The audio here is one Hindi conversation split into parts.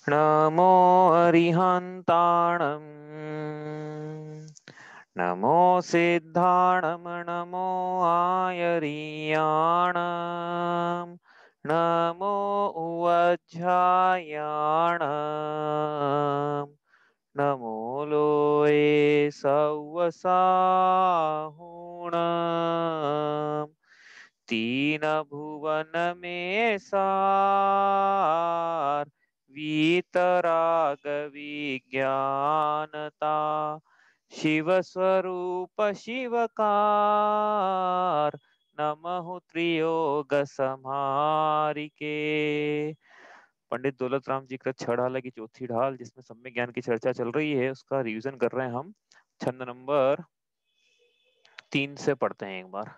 नमो अरिहन्ताणम् नमो सिद्धाणं नमो आयर्याणं नमो उवज्झायाणं नमो लोये सव्वसाहुणं तीन भुवन में सार वीतराग विज्ञानता शिव स्वरूप शिवकार नमः त्रियोग समारिके। पंडित दौलत राम जी का छड़ाला की चौथी ढाल जिसमें सम्यक ज्ञान की चर्चा चल रही है उसका रिवीजन कर रहे हैं हम। छंद नंबर 3 से पढ़ते हैं एक बार।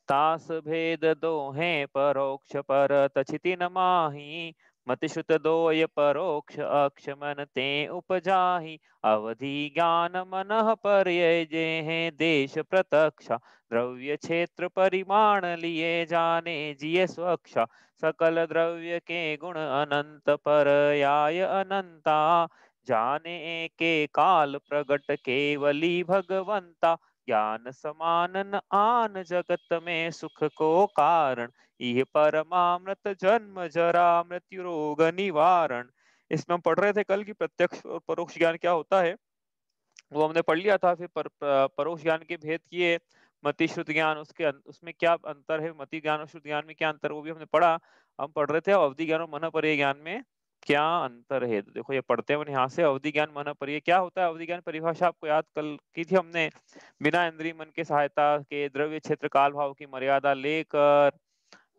तास भेद दोहे परोक्ष परत छिति न माही मति श्रुत दोय परोक्ष अक्ष मन ते उपजाहि अवधि ज्ञान मनः पर्यय जे हैं देश प्रत्यक्ष द्रव्य क्षेत्र परिमाण लिए जाने जिय स्वक्षा सकल द्रव्य के गुण अनंत पर्याय अनंता जाने के काल प्रगट केवली भगवंता ज्ञान समान न आन जगत में सुख को कारण यह परमामृत जन्म जरा मृत्यु रोग निवारण। इसमें हम पढ़ रहे थे कल की प्रत्यक्ष और परोक्ष ज्ञान क्या होता है वो हमने पढ़ लिया था। फिर परोक्ष ज्ञान के भेद किए। मति श्रुत ज्ञान उसमें क्या अंतर है, मति ज्ञान और श्रुत ज्ञान में क्या अंतर है वो भी हमने पढ़ा। हम पढ़ रहे थे अवधि ज्ञान और मन पर्याय ज्ञान में क्या अंतर है। तो देखो ये पढ़ते हैं यहाँ से। अवधि ज्ञान मन पर्याय क्या होता है। अवधि ज्ञान परिभाषा आपको याद कल की थी हमने। बिना इंद्रिय मन के सहायता के द्रव्य क्षेत्र काल भाव की मर्यादा लेकर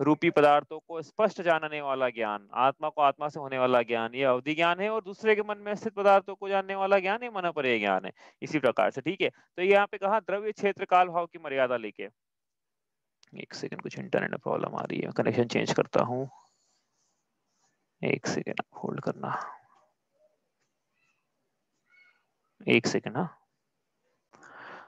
रूपी पदार्थों को स्पष्ट जानने वाला ज्ञान, आत्मा को आत्मा से होने वाला ज्ञान, ये अवधि ज्ञान है। और दूसरे के मन में स्थित पदार्थों को जानने वाला ज्ञान ये मन पर्याय ज्ञान है। इसी प्रकार से ठीक है। तो ये यहाँ पे कहा द्रव्य क्षेत्र काल भाव की मर्यादा लेके। एक सेकंड, कुछ इंटरनेट में प्रॉब्लम आ रही है, कनेक्शन चेंज करता हूँ। एक सेकंड होल्ड करना, एक सेकंड। हाँ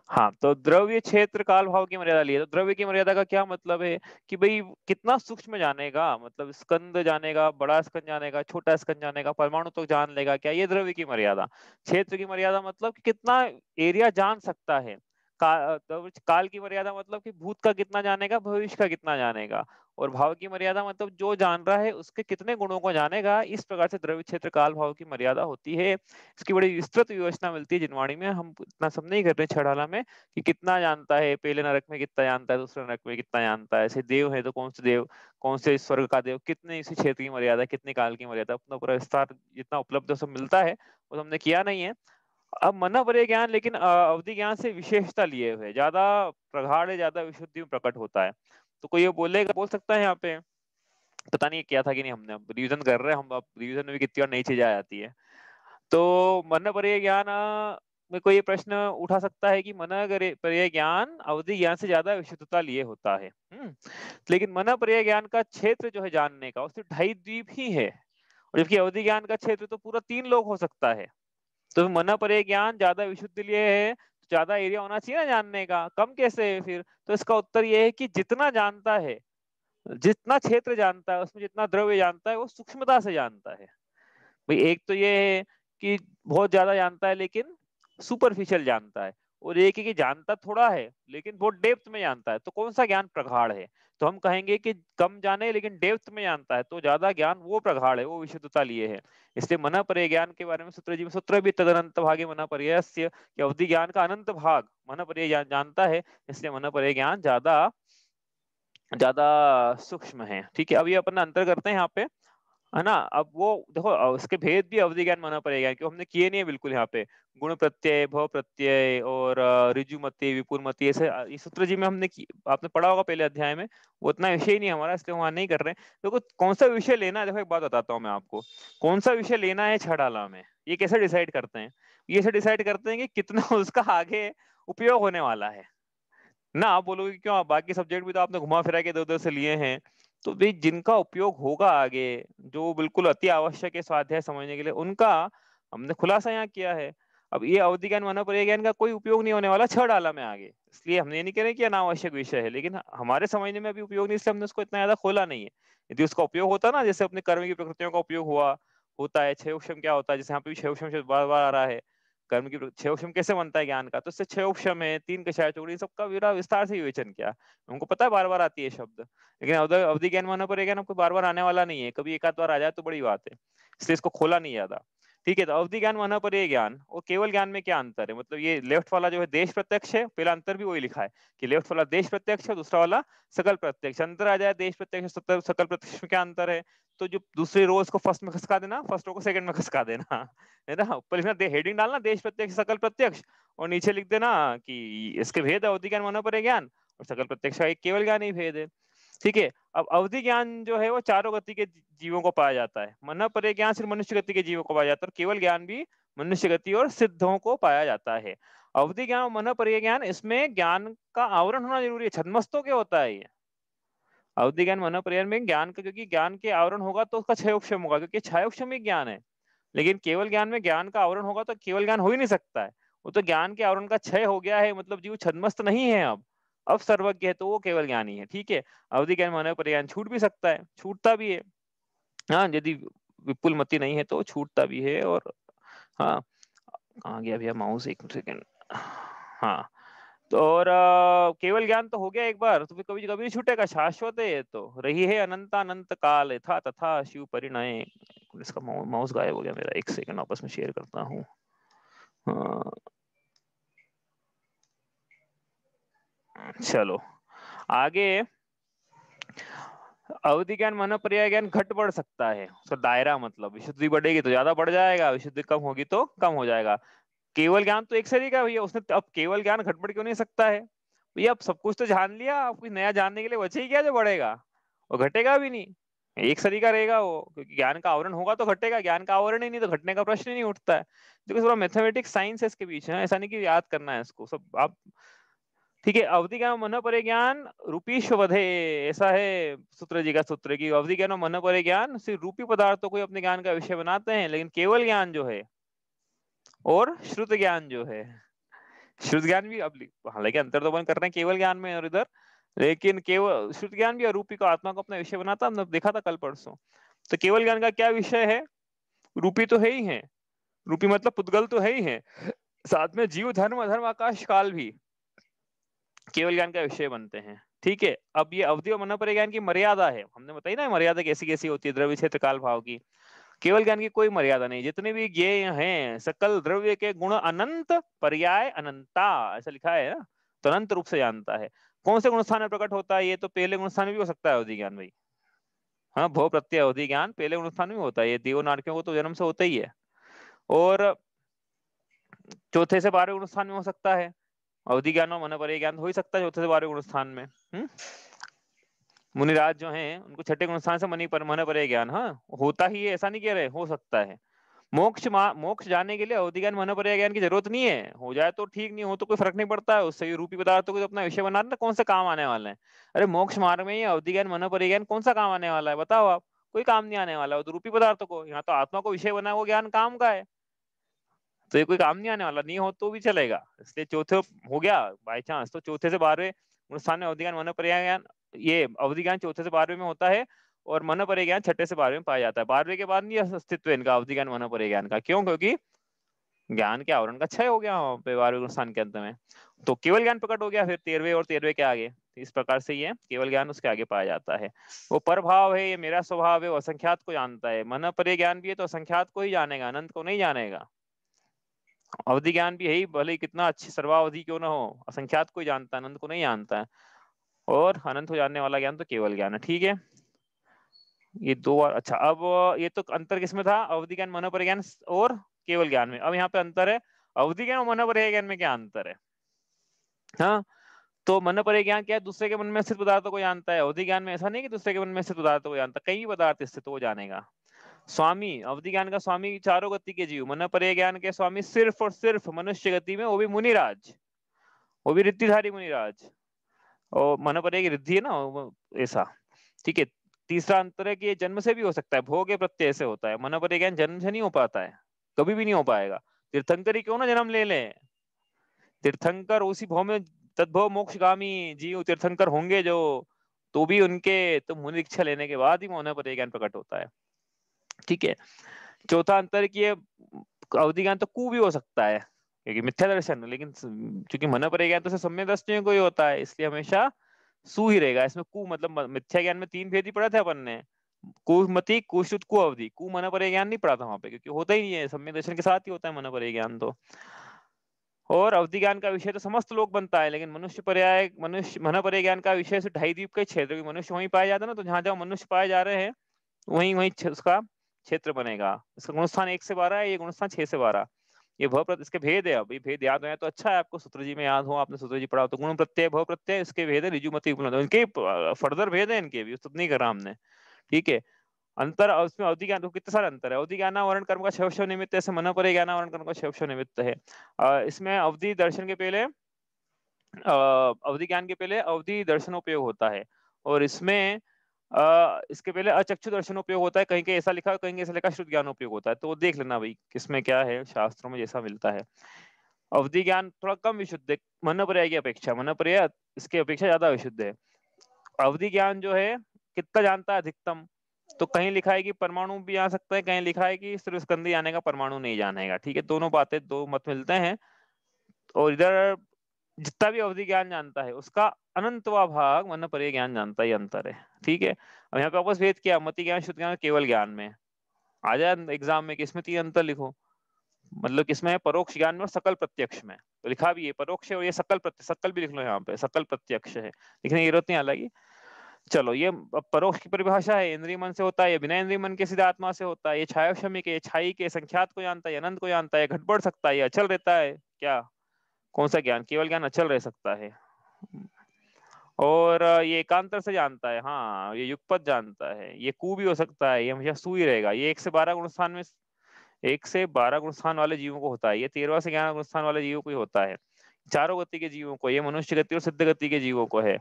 हाँ, तो द्रव्य क्षेत्र काल भाव की मर्यादा लिए। तो द्रव्य की मर्यादा का क्या मतलब है कि भाई कितना सूक्ष्म जानेगा, मतलब स्कंद जानेगा, बड़ा स्कंद जानेगा, छोटा स्कंद जानेगा, परमाणु तो जान लेगा क्या, ये द्रव्य की मर्यादा। क्षेत्र की मर्यादा मतलब कि कितना एरिया जान सकता है। तो काल की मर्यादा मतलब कि भूत का कितना जानेगा, भविष्य का कितना जानेगा। और भाव की मर्यादा मतलब जो जान रहा है उसके कितने गुणों को जानेगा। इस प्रकार से द्रव्य क्षेत्र काल भाव की मर्यादा होती है। इसकी बड़ी विस्तृत व्यवस्था मिलती है जिनवाणी में। हम इतना सब नहीं कर रहे छड़ाला में कि कितना जानता है, पहले नरक में कितना जानता है, दूसरे नरक में कितना जानता है, ऐसे देव है तो कौन से देव, कौन से स्वर्ग का देव, कितने इसी क्षेत्र की मर्यादा, कितने काल की मर्यादा, अपना पूरा विस्तार जितना उपलब्ध सब मिलता है वो हमने किया नहीं है। अब मना परे ज्ञान लेकिन अवधि ज्ञान से विशेषता लिए हुए ज्यादा प्रगाढ़ है, ज्यादा विशुद्धि में प्रकट होता है। तो कोई ये बोलेगा, बोल सकता है यहाँ पे, पता नहीं क्या था कि नहीं, हमने अब रिविजन कर रहे हैं हम। अब रिविजन में भी कितनी और नई चीजें आ जाती है। तो मन पर्याय ज्ञान में कोई ये प्रश्न उठा सकता है कि मन पर्याय ज्ञान अवधि ज्ञान से ज्यादा विशुद्धता लिए होता है। लेकिन मन पर्याय ज्ञान का क्षेत्र जो है जानने का, वो सिर्फ 2.5 द्वीप ही है। और जबकि अवधि ज्ञान का क्षेत्र तो पूरा 3 लोग हो सकता है। तो मन पर्याय ज्ञान ज्यादा विशुद्ध लिए है तो ज्यादा एरिया होना चाहिए ना जानने का, कम कैसे है फिर। तो इसका उत्तर ये है कि जितना जानता है, जितना क्षेत्र जानता है, उसमें जितना द्रव्य जानता है वो सूक्ष्मता से जानता है। भाई एक तो ये है कि बहुत ज्यादा जानता है लेकिन सुपरफिशियल जानता है, और एक है कि जानता थोड़ा है लेकिन बहुत डेप्थ में जानता है। तो कौन सा ज्ञान प्रगाढ़ है। तो हम कहेंगे कि कम जाने लेकिन डेप्थ में जानता है तो ज्यादा ज्ञान वो प्रगाढ़ है, वो विशुद्धता लिए है। इसलिए मना पर्याय ज्ञान के बारे में सूत्र जी में सूत्र भी तदनंत भागे मना पर्यायस्य कि अवधि ज्ञान का अनंत भाग मना पर्याय जानता है। इसलिए मना पर्याय ज्ञान ज्यादा ज्यादा सूक्ष्म है। ठीक है, अब ये अपन अंतर करते हैं यहाँ पे, है ना। अब वो देखो उसके भेद भी अवधि ज्ञान माना पड़ेगा क्योंकि हमने किए नहीं है बिल्कुल यहाँ पे। गुण प्रत्यय, भव प्रत्यय और ऋजुमति विपुलमति, ऐसे इस सूत्र जी में आपने पढ़ा होगा पहले अध्याय में। वो उतना विषय ही नहीं हमारा, इसलिए वहां नहीं कर रहे हैं। देखो कौन सा विषय लेना है, देखो एक बात बताता हूँ मैं आपको। कौन सा विषय लेना है छड़ाला में, ये कैसे डिसाइड करते हैं। ये ऐसे डिसाइड करते हैं कि कितना उसका आगे उपयोग होने वाला है ना। आप बोलोगे क्यों, आप बाकी सब्जेक्ट भी तो आपने घुमा फिरा के इधर उधर से लिए हैं। तो भाई जिनका उपयोग होगा आगे, जो बिल्कुल अति आवश्यक है स्वाध्याय समझने के लिए, उनका हमने खुलासा यहाँ किया है। अब ये अवधि ज्ञान मानव पर्याय ज्ञान का कोई उपयोग नहीं होने वाला छह डाला में आगे। इसलिए हमने ये नहीं कह रहे कि अनावश्यक विषय है, लेकिन हमारे समझने में अभी उपयोग नहीं, इसलिए हमने उसको इतना ज्यादा खोला नहीं है। यदि उसका उपयोग होता ना, जैसे अपने कर्म की प्रकृतियों का उपयोग हुआ, होता है। क्षयोक्षम क्या होता है, जैसे यहाँ पे भी क्षयोक्षम शब्द बार बार आ रहा है। कर्म की क्षयोक्षम कैसे बनता है ज्ञान का, तो इससे क्षयोक्षम है, तीन कषाय चूड़ी, सबका पूरा विस्तार से विवेचन किया। हमको पता है बार बार आती है शब्द, लेकिन अवधि ज्ञान मानना पड़ेगा, आपको बार बार आने वाला नहीं है, कभी एक आध बार आ जाए तो बड़ी बात है, इसलिए इसको खोला नहीं ज्यादा। ठीक है, तो अवधि ज्ञान मानना पड़ेगा ज्ञान और केवल ज्ञान में क्या अंतर है, मतलब ये लेफ्ट वाला जो है देश प्रत्यक्ष है, पहला अंतर भी वही लिखा है कि लेफ्ट वाला देश प्रत्यक्ष है, दूसरा वाला सकल प्रत्यक्ष। अंतर आ जाए देश प्रत्यक्ष सकल प्रत्यक्ष में क्या अंतर है, तो जो दूसरी रो उसको फर्स्ट में खसका देना, फर्स्ट रो को सेकंड में खसका देना, है ना। ऊपर लिखना हेडिंग डालना देश प्रत्यक्ष सकल प्रत्यक्ष, और नीचे लिख देना कि इसके भेद अवधि ज्ञान मानना पड़ेगा ज्ञान, और सकल प्रत्यक्ष का एक केवल ज्ञान ही भेद है। ठीक है, अब अवधि ज्ञान जो है वो चारों गति के जीवों को पाया जाता है, मन परे ज्ञान सिर्फ मनुष्य गति के जीवों को पाया जाता है, और केवल ज्ञान भी मनुष्य गति और सिद्धों को पाया जाता है। अवधि ज्ञान और मन परे ज्ञान, इसमें ज्ञान का आवरण होना जरूरी है, छद्मस्तों के होता है ये। अवधि ज्ञान मन परे में ज्ञान का, क्योंकि ज्ञान के आवरण होगा तो उसका क्षयोक्षम होगा, क्योंकि क्षयोक्षम ही ज्ञान है। लेकिन केवल ज्ञान में ज्ञान का आवरण होगा तो केवल ज्ञान हो ही नहीं सकता है, वो तो ज्ञान के आवरण का क्षय हो गया है, मतलब जीव छद्मस्त नहीं है अब सर्वज्ञ है, तो वो केवल ज्ञानी है। ठीक है, अवधि ज्ञान मानव पर ज्ञान छूट भी सकता है, छूटता भी है, हाँ, यदि विपुल मति नहीं है तो छूटता भी है। और हाँ, कहाँ गया भैया माउस, एक सेकेंड। हाँ, तो और केवल ज्ञान तो हो गया एक बार, तो फिर कभी कभी नहीं छूटेगा, शाश्वत है ये तो, रही है अनंत अनंत काल था तथा शिव परिणय। इसका माउस गायब हो गया मेरा, एक सेकंड आपस में शेयर करता हूँ। चलो आगे, अवधि ज्ञान मन पर्याय ज्ञान घट बढ़ सकता है, उसका दायरा, मतलब विशुद्धि बढ़ेगी तो ज्यादा बढ़ जाएगा, विशुद्धि कम होगी तो कम हो जाएगा। केवल ज्ञान तो एक शरीर का भैया, उसने अब केवल ज्ञान घट बढ़ क्यों नहीं सकता है भैया, अब सब कुछ तो जान लिया, अब कुछ नया जानने के लिए बचे ही क्या जो बढ़ेगा, और घटेगा भी नहीं, एक शरीर का रहेगा वो, क्योंकि ज्ञान का आवरण होगा तो घटेगा, ज्ञान का आवरण ही नहीं तो घटने का प्रश्न ही नहीं उठता है। देखो थोड़ा मैथमेटिक्स साइंस है इसके बीच है, ऐसा नहीं कि याद करना है इसको सब आप। ठीक है, अवधि ज्ञान मन परे ज्ञान रूपीश्व वधे, ऐसा है सूत्र जी का सूत्र की, अवधि ज्ञान और मन परे ज्ञान सिर्फ रूपी पदार्थों को अपने ज्ञान का विषय बनाते हैं, लेकिन केवल ज्ञान जो है और श्रुत ज्ञान जो है, श्रुत ज्ञान भी अब हालांकि अंतर तो अपन कर रहे हैं केवल ज्ञान में और इधर, लेकिन केवल श्रुत ज्ञान भी अरूपी को आत्मा को अपना विषय बनाता, हमने देखा था कल परसों। तो केवल ज्ञान का क्या विषय है, रूपी तो है ही है, रूपी मतलब पुद्गल तो है ही है, साथ में जीव धर्म अधर्म आकाश काल भी केवल ज्ञान का विषय बनते हैं। ठीक है, अब ये अवधि और मन पर ज्ञान की मर्यादा है, हमने बताई ना मर्यादा कैसी कैसी होती है, द्रव्य क्षेत्र काल भाव की। केवल ज्ञान की कोई मर्यादा नहीं, जितने भी ज्ञेय हैं सकल द्रव्य के गुण अनंत पर्याय अनंता, ऐसा लिखा है ना, तो अनंत रूप से जानता है। कौन से गुण स्थान में प्रकट होता है, ये तो पहले गुण स्थान में भी हो सकता है अवधि ज्ञान भाई, हाँ, भव प्रत्यय अवधि ज्ञान पहले गुण स्थान में होता है, ये देव नारकियों को तो जन्म से होता ही है, और चौथे से 12वें गुण स्थान में हो सकता है, अवधि ज्ञान और मन पर ज्ञान हो ही सकता है चौथे से 12वें गुण स्थान में। मुनिराज जो हैं उनको छठे गुण स्थान से मनी पर मन पर ज्ञान, हाँ, होता ही है, ऐसा नहीं कह रहे, हो सकता है। मोक्ष जाने के लिए अवधि ज्ञान मन पर ज्ञान की जरूरत नहीं है, हो जाए तो ठीक, नहीं हो तो कोई फर्क नहीं पड़ता है, उससे रूपी पदार्थों को तो अपना विषय बना रहे, कौन सा काम आने वाला है। अरे मोक्ष मार्ग में ये अवधि ज्ञान मन पर ज्ञान कौन सा काम आने वाला है, बताओ आप, कोई काम नहीं आने वाला है, वो तो रूपी पदार्थों को, यहाँ तो आत्मा को विषय बना, वो ज्ञान काम का है, तो ये कोई काम नहीं आने वाला, नहीं हो तो भी चलेगा, इसलिए चौथे हो गया बाई चांस, तो चौथे से 12वें गुण स्थान में अवधि ज्ञान मन पर ज्ञान, ये अवधि ज्ञान चौथे से 12वें में होता है, और मन पर ज्ञान छठे से 12वें में पाया जाता है, 12वें के बाद नहीं अस्तित्व है इनका अवधि ज्ञान मन पर ज्ञान का, क्यों, क्योंकि ज्ञान के आवरण का क्षय हो गया वहां पे 12वें स्थान के अंत में, तो केवल ज्ञान प्रकट हो गया फिर 13वें और 13वें के आगे, इस प्रकार से ये केवल ज्ञान उसके आगे पाया जाता है। वो परभाव है, ये मेरा स्वभाव है, वो असंख्यात को जानता है, मन पर ज्ञान भी है तो असंख्यात को ही जानेगा, अनंत को नहीं जानेगा। अवधि ज्ञान भी है ही, भले ही कितना अच्छी सर्वावधि क्यों ना हो, असंख्यात को ही जानता है, अनंत को नहीं जानता है, और अनंत को जानने वाला ज्ञान तो केवल ज्ञान है। ठीक है, ये दो बार, अच्छा अब ये तो अंतर किसमें था, अवधि ज्ञान मनोपर ज्ञान और केवल ज्ञान में, अब यहाँ पे अंतर है, अवधि ज्ञान और मनोपर ज्ञान में क्या अंतर है। हाँ, तो मन पर ज्ञान क्या है, दूसरे के मन में स्थित पदार्थों को जानता है, अवधि ज्ञान में ऐसा नहीं कि दूसरे के मन में स्थित पदार्थों को जानता, कई पदार्थ स्थित वो जानेगा। स्वामी, अवधि ज्ञान का स्वामी चारों गति के जीव, मन पर ज्ञान के स्वामी सिर्फ और सिर्फ मनुष्य गति में, वो भी मुनिराज, वो भी रिद्धिधारी मुनिराज, और मन पर एक रिद्धि है ना ऐसा। ठीक है, तीसरा अंतर है कि ये जन्म से भी हो सकता है, भोग के प्रत्यय से होता है, मन पर ज्ञान जन्म से नहीं हो पाता है, कभी भी नहीं हो पाएगा, तीर्थंकर ही क्यों ना जन्म ले ले, तीर्थंकर उसी भव में तद्भव मोक्षगामी जीव तीर्थंकर होंगे जो, तो भी उनके तो मुनि दीक्षा लेने के बाद ही मन पर ज्ञान प्रकट होता है। ठीक है, चौथा अंतर कि ये अवधि ज्ञान तो कु भी हो सकता है क्योंकि मिथ्या दर्शन, लेकिन क्योंकि मन पर ज्ञान तो सिर्फ सम्यक दृष्टियों को ही होता है, इसलिए हमेशा सु ही रहेगा। इसमें कु मतलब मिथ्या ज्ञान में 3 भेद ही पढ़ा था अपन ने, कुमति, कुश्रुत, कु अवधि। कु मन पर ज्ञान नहीं पढ़ा था वहां पे, क्योंकि होता ही नहीं है, सम्यक दर्शन के साथ ही होता है मन पर ज्ञान तो। और अवधि ज्ञान का विषय तो समस्त लोक बनता है, लेकिन मनुष्य पर्याय, मनुष्य मन पर ज्ञान का विषय से 2.5 द्वीप का क्षेत्र, क्योंकि मनुष्य वहीं पाए जाते हैं ना, तो जहां जहां मनुष्य पाए जा रहे हैं वहीं वहीं उसका क्षेत्र बनेगा। इसका गुणस्थान 1 से 12 है, ये गुणस्थान 6 से 12। ये भव प्रत्यय, इसके भेद है। अब ये भेद याद हो तो अच्छा है, आपको सूत्र जी में याद हो, आपने सूत्र जी पढ़ा हो तो। गुण प्रत्यय, भव प्रत्यय, इसके भेद है ऋजुमति उपलब्ध, इनके फर्दर भेद है इनके भी, उतना नहीं करा हमने, ठीक है। अंतर उसमें अवधि ज्ञान, तो कितने सारे अंतर है। अवधि ज्ञान वर्ण कर्म का क्षयवशव निमित्त, ऐसे मन पर ज्ञान वर्ण कर्म का क्षयवशव निमित्त है। इसमें अवधि दर्शन के पहले अवधि ज्ञान के पहले अवधि दर्शन उपयोग होता है, और इसमें इसके पहले अचक्षु दर्शन उपयोग होता है। कहीं कहीं ऐसा लिखा, कहीं ऐसा लिखा श्रुत ज्ञान उपयोग होता है, तो वो देख लेना भाई किसमें क्या है, शास्त्रों में जैसा मिलता है। अवधि ज्ञान थोड़ा कम विशुद्ध है मन पर्याय की अपेक्षा, मन पर्याय इसके अपेक्षा ज्यादा विशुद्ध है। अवधि ज्ञान जो है कितना जानता है अधिकतम, तो कहीं लिखा है कि परमाणु भी आ सकता है, कहीं लिखा है कि सिर्फ स्कंदी आने का, परमाणु नहीं जानेगा, ठीक है। दोनों बातें, दो मत मिलते हैं। और इधर जितना भी अवधि ज्ञान जानता है उसका अनंतवा भाग मन पर्याय ज्ञान जानता ही अंतर है, ठीक है। अब यहाँ पे वापस भेद किया, मति ज्ञान, शुद्ध ज्ञान, केवल ज्ञान में आ जाए एग्जाम में, किसमें 3 अंतर लिखो, मतलब किसमें है, परोक्ष ज्ञान में और सकल प्रत्यक्ष में। तो लिखा भी है परोक्ष है, और ये सकल प्रत्यक्ष, सकल भी लिख लो यहाँ पे, सकल प्रत्यक्ष है, लिखने की जरूरत नहीं हालांकि। चलो, ये परोक्ष की परिभाषा है, इंद्रिय मन से होता है, ये बिना इंद्रिय मन के सीधा आत्मा से होता है, ये छाया क्षमिक है, छाई के संख्यात को जानता है, अनंत को जानता है, घट बढ़ सकता है, ये अचल रहता है। क्या, कौन सा ज्ञान, केवल ज्ञान अचल रह सकता है। और ये एकांतर से जानता है, हाँ ये युगपत जानता है, ये कु भी हो सकता है, ये हमेशा सु ही रहेगा। ये 1 से 12 गुण स्थान में, 1 से 12 गुण स्थान वाले जीवों को होता है, ये 13 से 11 गुण स्थान वाले जीवों को ही होता है, चारों गति के जीवों को, ये मनुष्य गति और सिद्ध गति के जीवों को है।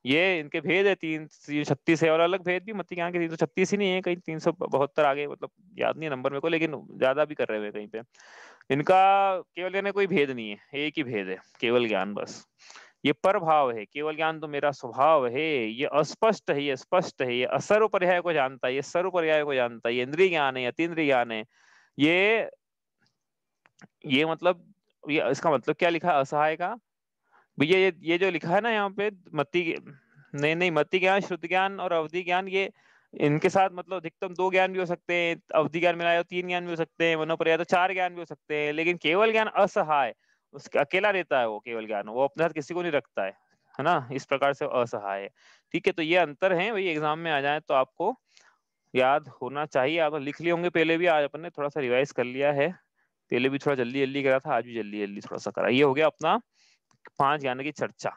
ये इनके भेद है 336 है, और अलग भेद भी मत ज्ञान के 336 ही नहीं है, कहीं 372 आगे, मतलब याद नहीं है नंबर मेरे को, लेकिन ज्यादा भी कर रहे हुए कहीं पे। इनका केवल ज्ञान में कोई भेद नहीं है, एक ही भेद है, केवल ज्ञान बस। ये पर भाव है, केवल ज्ञान तो मेरा स्वभाव है, ये अस्पष्ट है, ये स्पष्ट है, ये असर्व पर्याय को जानता है, ये सर्व पर्याय को जानता है, ये इंद्रिय ज्ञान है, अतीन्द्रिय ज्ञान है। ये मतलब, ये इसका मतलब क्या लिखा है असहाय का भैया, ये जो लिखा है ना यहाँ पे, नहीं नहीं, मति ज्ञान, श्रुति ज्ञान और अवधि ज्ञान, ये इनके साथ मतलब अधिकतम 2 ज्ञान भी हो सकते हैं, अवधि ज्ञान मिलाया तो 3 ज्ञान भी हो सकते हैं, मनोपर्याय तो 4 ज्ञान भी हो सकते हैं, लेकिन केवल ज्ञान असहाय, उसका अकेला रहता है वो केवल ज्ञान, वो अपने साथ किसी को नहीं रखता है ना, इस प्रकार से असहाय है, ठीक है। तो ये अंतर है भाई, एग्जाम में आ जाए तो आपको याद होना चाहिए। आप लिख लिए होंगे पहले भी, आज अपन ने थोड़ा सा रिवाइज कर लिया है, पहले भी थोड़ा जल्दी जल्दी करा था, आज भी जल्दी जल्दी थोड़ा सा करा। ये हो गया अपना 5 ज्ञान की चर्चा।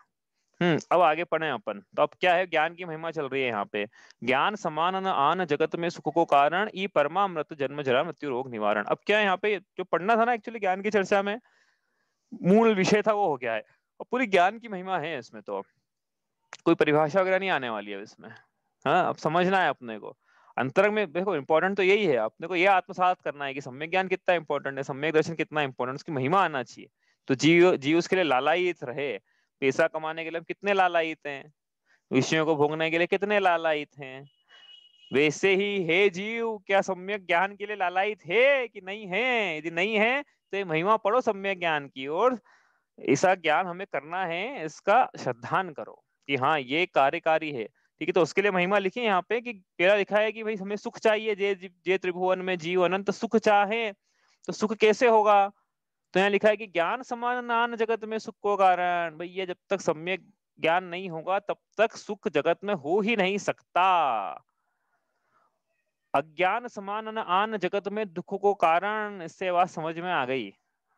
अब आगे पढ़े अपन। तो अब क्या है, ज्ञान की महिमा चल रही है यहाँ पे। ज्ञान समान न आन जगत में सुख को कारण, ई परमामृत जन्म जरा मृत्यु रोग निवारण। अब क्या है यहाँ पे, जो पढ़ना था ना एक्चुअली ज्ञान की चर्चा में, मूल विषय था वो हो गया है, और पूरी ज्ञान की महिमा है इसमें, तो कोई परिभाषा वगैरह नहीं आने वाली है इसमें। हाँ, अब समझना है अपने को। अंतरंग में देखो, इंपॉर्टेंट तो यही है, अपने को ये आत्मसात करना है कि सम्यक ज्ञान कितना इंपॉर्टेंट है, सम्यक दर्शन कितना इंपॉर्टेंट, उसकी महिमा आना चाहिए। तो जीव जीव उसके लिए लालायित रहे। पैसा कमाने के लिए हम कितने लालायित हैं, विषयों को भोगने के लिए कितने लालायित हैं, वैसे ही हे जीव, क्या सम्यक ज्ञान के लिए लालायित है कि नहीं है? यदि नहीं है तो ये महिमा पढ़ो सम्यक ज्ञान की, और ऐसा ज्ञान हमें करना है, इसका श्रद्धान करो कि हाँ ये कार्यकारी है, ठीक है। तो उसके लिए महिमा लिखी यहाँ पे कि पहला लिखा है कि भाई हमें सुख चाहिए, जे त्रिभुवन में जीव अनंत सुख चाहे, तो सुख कैसे होगा? तो यहाँ लिखा है कि ज्ञान समान नान जगत में सुख को कारण। भाई ये जब तक सम्यक ज्ञान नहीं होगा तब तक सुख जगत में हो ही नहीं सकता। अज्ञान समान न आन जगत में दुख को कारण, इससे बात समझ में आ गई।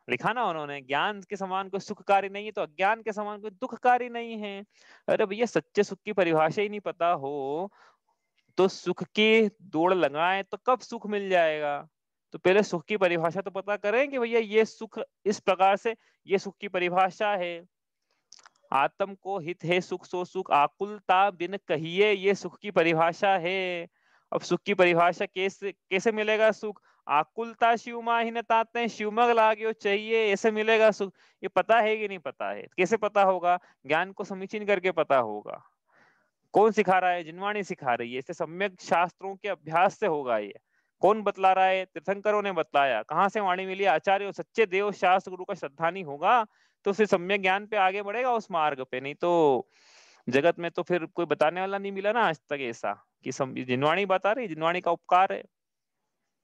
लिखा ना उन्होंने, ज्ञान के समान कोई सुखकारी नहीं है तो अज्ञान के समान कोई दुखकारी नहीं है। अरे भैया, सच्चे सुख की परिभाषा ही नहीं पता हो तो सुख की दौड़ लगाएं तो कब सुख मिल जाएगा? तो पहले सुख की परिभाषा तो पता करें कि भैया ये सुख इस प्रकार से, ये सुख की परिभाषा है। आत्म को हित है सुख सो सुख, आकुलता बिन कहिए, ये सुख की परिभाषा है। अब सुख की परिभाषा कैसे कैसे मिलेगा सुख? आकुलता शिवमा ही न ताते, शिवमग लाग्यो चाहिए, ऐसे मिलेगा सुख। ये पता है कि नहीं पता है? कैसे पता होगा? ज्ञान को समीचीन करके पता होगा। कौन सिखा रहा है? जिनवाणी सिखा रही है, इसे सम्यक शास्त्रों के अभ्यास से होगा ये। कौन बतला रहा है? तीर्थंकरों ने बतलाया। कहाँ से वाणी मिली? आचार्य और सच्चे देव शास्त्र गुरु का श्रद्धानी होगा तो फिर सम्यक ज्ञान पे आगे बढ़ेगा उस मार्ग पे, नहीं तो जगत में तो फिर कोई बताने वाला नहीं मिला ना आज तक ऐसा कि जिनवाणी बता रही, जिनवाणी का उपकार है,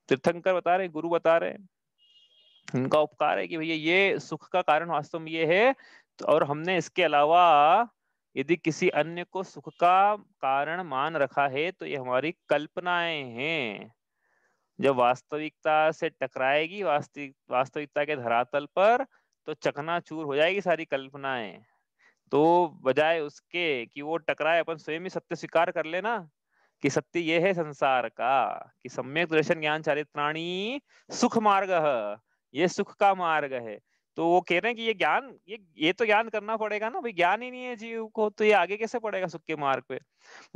तीर्थंकर बता रहे, गुरु बता रहे, इनका उपकार है कि भैया ये सुख का कारण वास्तव में ये है। तो और हमने इसके अलावा यदि किसी अन्य को सुख का कारण मान रखा है तो ये हमारी कल्पनाएं हैं। जब वास्तविकता से टकराएगी वास्तविकता के धरातल पर तो चकनाचूर हो जाएगी सारी कल्पनाएं। तो बजाय उसके कि वो टकराए, अपन स्वयं ही सत्य स्वीकार कर लेना कि सत्य ये है संसार का, कि सम्यक दर्शन ज्ञान चारित्राणी सुख मार्ग, ये सुख का मार्ग है। तो वो कह रहे हैं कि ये ज्ञान, ये तो ज्ञान करना पड़ेगा ना भाई, ज्ञान ही नहीं है जीव को तो ये आगे कैसे पड़ेगा सुख के मार्ग पे।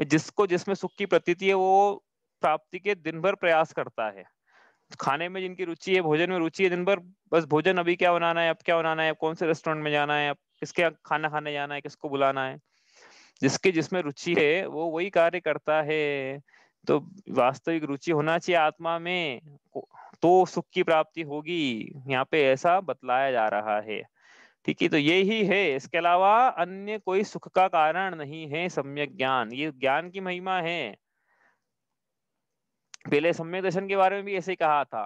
जिसको जिसमें सुख की प्रतीति है वो प्राप्ति के दिन भर प्रयास करता है। खाने में जिनकी रुचि है, भोजन में रुचि है, दिन भर बस भोजन अभी क्या बनाना है, अब क्या बनाना है, अब कौन से रेस्टोरेंट में जाना है, अब किसके यहाँ खाना खाने जाना है, किसको बुलाना है, जिसकी जिसमें रुचि है वो वही कार्य करता है। तो वास्तविक रुचि होना चाहिए आत्मा में, तो सुख की प्राप्ति होगी, यहाँ पे ऐसा बतलाया जा रहा है। ठीक है, तो यही है, इसके अलावा अन्य कोई सुख का कारण नहीं है सम्यक ज्ञान, ये ज्ञान की महिमा है। पहले सम्यक दर्शन के बारे में भी ऐसे ही कहा था,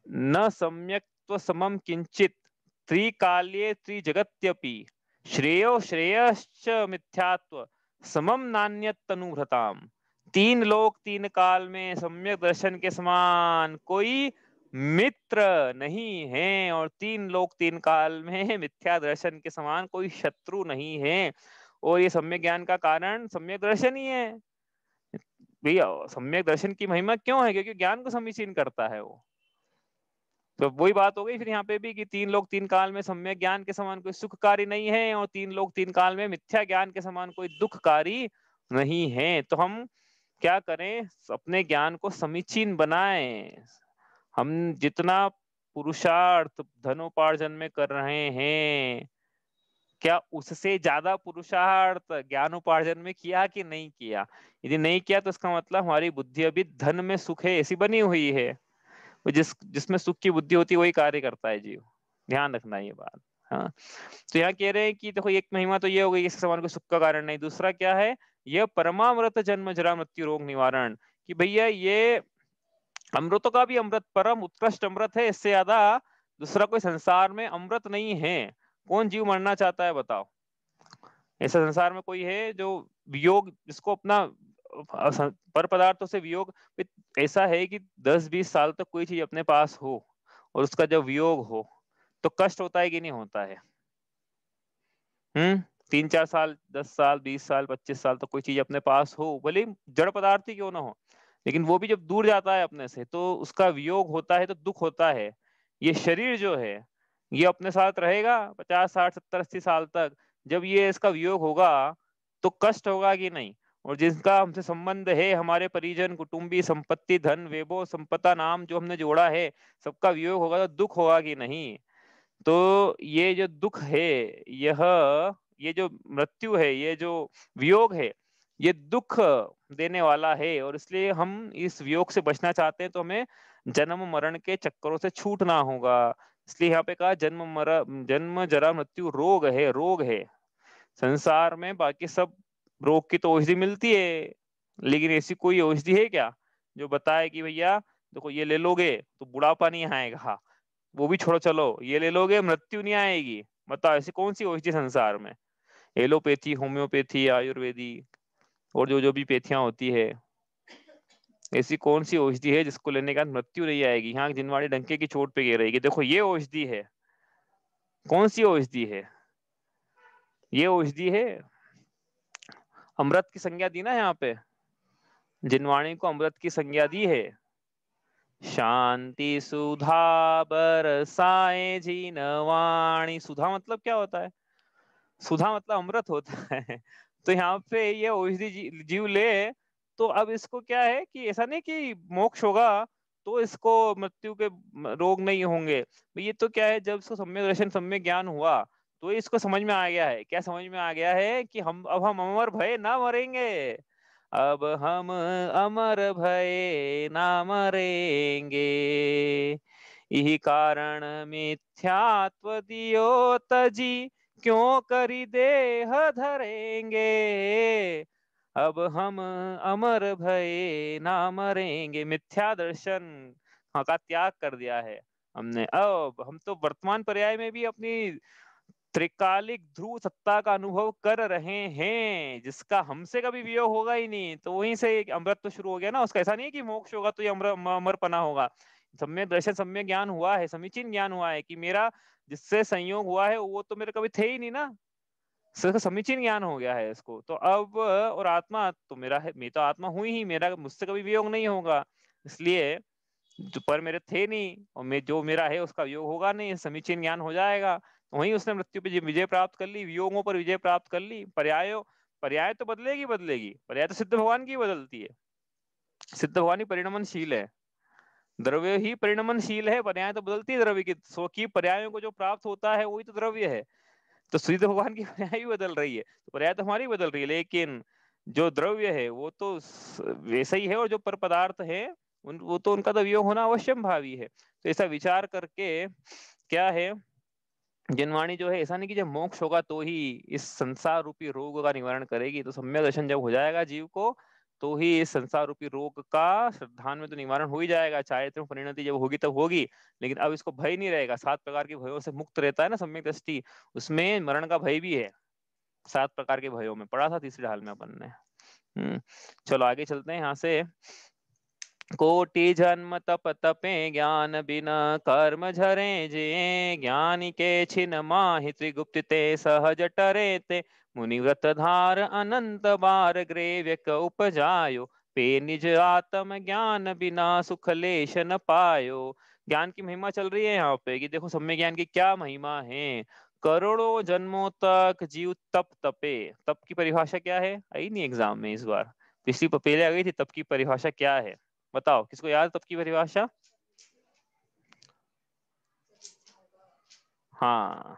न सम्यक्त्व समम किंचित त्रिकाल्ये त्रिजगत्यपि श्रेयो श्रेयश्च मिथ्यात्व समम नान्यत तनुभृताम। तीन लोक तीन काल में सम्यक दर्शन के समान कोई मित्र नहीं है और तीन लोक तीन काल में मिथ्या दर्शन के समान कोई शत्रु नहीं है। और ये सम्यक ज्ञान का कारण सम्यक दर्शन ही है भैया। सम्यक दर्शन की महिमा क्यों है? क्योंकि ज्ञान को समीचीन करता है वो। तो वही बात हो गई फिर यहाँ पे भी कि तीन लोग तीन काल में सम्यक ज्ञान के समान कोई सुखकारी नहीं है और तीन लोग तीन काल में मिथ्या ज्ञान के समान कोई दुखकारी नहीं है। तो हम क्या करें? अपने ज्ञान को समीचीन बनाएं। हम जितना पुरुषार्थ धनोपार्जन में कर रहे हैं, क्या उससे ज्यादा पुरुषार्थ ज्ञानोपार्जन में किया कि नहीं किया? यदि नहीं किया तो इसका मतलब हमारी बुद्धि अभी धन में सुख है ऐसी बनी हुई है। जिसमें सुख की बुद्धि होती है वही कार्य करता है जीव, ध्यान रखना ये बात। हाँ, तो यहाँ कह रहे हैं कि देखो एक महिमा तो ये हो गई इसके समान कोई सुख का कारण नहीं। दूसरा क्या है? यह परमामृत जन्म जरा मृत्यु रोग निवारण, कि भैया ये अमृतों का भी अमृत, परम उत्कृष्ट अमृत है, इससे ज्यादा दूसरा कोई संसार में अमृत नहीं है। कौन जीव मरना चाहता है बताओ? ऐसा संसार में कोई है जो वियोग, जिसको अपना पर पदार्थों से वियोग, ऐसा है कि 10-20 साल तक कोई चीज अपने पास हो और उसका जब वियोग हो तो कष्ट होता है कि नहीं होता है? 3-4 साल, 10 साल, 20 साल, 25 साल तक कोई चीज अपने पास हो, भले ही जड़ पदार्थ ही क्यों ना हो, लेकिन वो भी जब दूर जाता है अपने से तो उसका वियोग होता है, तो दुख होता है। ये शरीर जो है ये अपने साथ रहेगा 50, 60, 70, 80 साल तक। जब ये इसका वियोग होगा तो कष्ट होगा कि नहीं? और जिसका हमसे संबंध है, हमारे परिजन, कुटुंबी, संपत्ति, धन, वैभव, संपदा, नाम जो हमने जोड़ा है, सबका वियोग होगा तो दुख होगा कि नहीं? तो ये जो दुख है, यह ये जो मृत्यु है, ये जो वियोग है, ये दुख देने वाला है। और इसलिए हम इस वियोग से बचना चाहते हैं तो हमें जन्म मरण के चक्करों से छूटना होगा। इसलिए यहाँ पे कहा जन्म जरा मृत्यु रोग है, रोग है संसार में। बाकी सब रोग की तो औषधि मिलती है, लेकिन ऐसी कोई औषधि है क्या जो बताए कि भैया देखो ये ले लोगे तो बुढ़ापा नहीं आएगा, वो भी छोड़ो, चलो ये ले लोगे मृत्यु नहीं आएगी? बताओ ऐसी कौन सी औषधि संसार में? एलोपैथी, होम्योपैथी, आयुर्वेदी और जो जो भी पैथियां होती है, ऐसी कौन सी औषधि है जिसको लेने के बाद मृत्यु नहीं आएगी? यहाँ जिनवाड़ी डंके की चोट पे गिर रहेगी, देखो ये औषधि है। कौन सी औषधि है? ये औषधि है। अमृत की संज्ञा दी ना यहाँ पे, जिनवाणी को अमृत की संज्ञा दी है। शांति सुधा बरसाए जिनवाणी। सुधा मतलब क्या होता है? सुधा मतलब अमृत होता है। तो यहाँ पे ये औषधि जीव ले तो अब इसको क्या है कि ऐसा नहीं कि मोक्ष होगा तो इसको मृत्यु के रोग नहीं होंगे। ये तो क्या है, जब इसको सम्यक दर्शन सम्यक ज्ञान हुआ तो इसको समझ में आ गया है। क्या समझ में आ गया है? कि हम अब हम अमर भय ना मरेंगे, अब हम अमर भये ना मरेंगे, यही कारण मिथ्यात्व दियो तजी, क्यों करी देह धरेंगे, अब हम अमर भये ना मरेंगे। मिथ्या दर्शन का त्याग कर दिया है हमने। अब हम तो वर्तमान पर्याय में भी अपनी त्रिकालिक ध्रुव सत्ता का अनुभव कर रहे हैं, जिसका हमसे कभी वियोग होगा ही नहीं। तो वहीं से एक अमृत तो शुरू हो गया ना उसका। ऐसा नहीं है कि मोक्ष होगा तो ये अमरपना होगा। सम्यक दर्शन, सम्यक ज्ञान हुआ है, समीचीन ज्ञान हुआ है कि मेरा जिससे संयोग हुआ है वो तो मेरे कभी थे ही नहीं ना। सिर्फ समीचीन ज्ञान हो गया है इसको। तो अब और आत्मा तो मेरा है, मैं तो आत्मा हुई ही, मेरा मुझसे कभी वियोग नहीं होगा। इसलिए जो पर मेरे थे नहीं और मैं जो मेरा है उसका वियोग होगा नहीं, समीचीन ज्ञान हो जाएगा। वहीं उसने मृत्यु पे विजय प्राप्त कर ली, वियोगों पर विजय प्राप्त कर ली। पर्याय पर्याय तो बदलेगी बदलेगी, पर्याय तो सिद्ध भगवान की बदलती है। सिद्ध भगवान ही परिणमनशील है, द्रव्य ही परिणमनशील है, पर्याय तो बदलती है द्रव्य की। स्वकीय पर्यायों को जो प्राप्त होता है वही तो द्रव्य है। तो सिद्ध भगवान की पर्याय भी बदल रही है, तो पर्याय तो हमारी बदल रही है, लेकिन जो द्रव्य है वो तो वैसा ही है, और जो पर पदार्थ है वो तो उनका तो वियोग होना अवश्यम भावी है। तो ऐसा विचार करके क्या है, जनवाणी जो है ऐसा नहीं कि जब मोक्ष होगा तो ही इस संसार रूपी रोग का निवारण करेगी। तो सम्यक दर्शन जब हो जाएगा जीव को, तो ही इस संसार रूपी रोग का श्रद्धान में तो निवारण हो ही जाएगा। चारित्र परिणति जब होगी तब होगी, लेकिन अब इसको भय नहीं रहेगा। 7 प्रकार के भयों से मुक्त रहता है ना सम्यक दृष्टि, उसमें मरण का भय भी है। 7 प्रकार के भयों में पढ़ा था तीसरे हाल में अपन ने। चलो आगे चलते हैं यहाँ से। कोटि जन्म तप तपे ज्ञान बिना कर्म झरे जे, ज्ञानी के छिन माहि त्रिगुप्त ते सहज टरे ते, मुनिव्रत धार अनंत बार ग्रेव्य उपजायो, पे निज आत्म ज्ञान बिना सुख लेश न पायो। ज्ञान की महिमा चल रही है यहाँ पे कि देखो सम्यक ज्ञान की क्या महिमा है। करोड़ों जन्मों तक जीव तप तपे। तप की परिभाषा क्या है, आई नहीं एग्जाम में इस बार, पिछली पहले आ गई थी। तप की परिभाषा क्या है बताओ, किसको याद तब की परिभाषा? हाँ,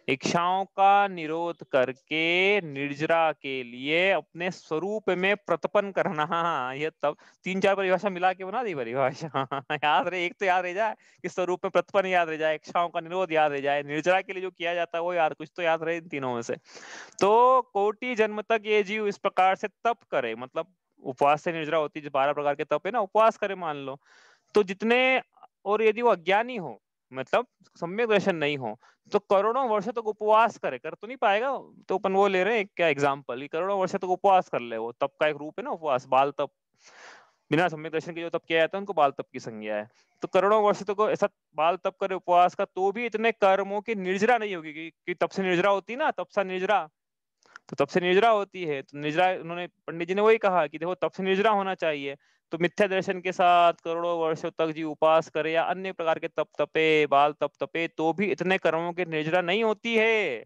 इच्छाओं का निरोध करके निर्जरा के लिए अपने स्वरूप में प्रतपन करना। हाँ, ये तब 3-4 परिभाषा मिला के बना दी परिभाषा। याद रहे, एक तो याद रह जाए कि स्वरूप में प्रतपन याद रह जाए, इच्छाओं का निरोध याद रह जाए, निर्जरा के लिए जो किया जाता है वो याद, कुछ तो याद रहे इन तीनों में से। तो कोटि जन्म तक ये जीव इस प्रकार से तप करे, मतलब उपवास से निर्जरा होती है, 12 प्रकार के तप है ना, उपवास करे मान लो। तो जितने, और यदि वो अज्ञानी हो, मतलब सम्यक दर्शन नहीं हो, तो करोड़ों वर्ष तक उपवास करे, कर तो नहीं पाएगा। तो अपन वो ले रहे हैं क्या एग्जाम्पल, करोड़ों वर्ष तक उपवास कर ले, वो तप का एक रूप है ना उपवास, बाल तप। बिना सम्यक दर्शन के जो तप किया जाता है उनको बाल तप की संज्ञा है। तो करोड़ों वर्ष तक ऐसा बाल तप करे उपवास का, तो भी इतने कर्मों की निर्जरा नहीं होगी, कि तप से निर्जरा होती है ना, तपसा निर्जरा। तो तप से निर्जरा होती है, तो निर्जरा उन्होंने पंडित जी ने वही कहा कि देखो तप से निर्जरा होना चाहिए। तो मिथ्या दर्शन के साथ करोड़ों वर्षों तक जी उपास करे या अन्य प्रकार के तप तपे, बाल तप तपे, तो भी इतने कर्मों की निर्जरा नहीं होती है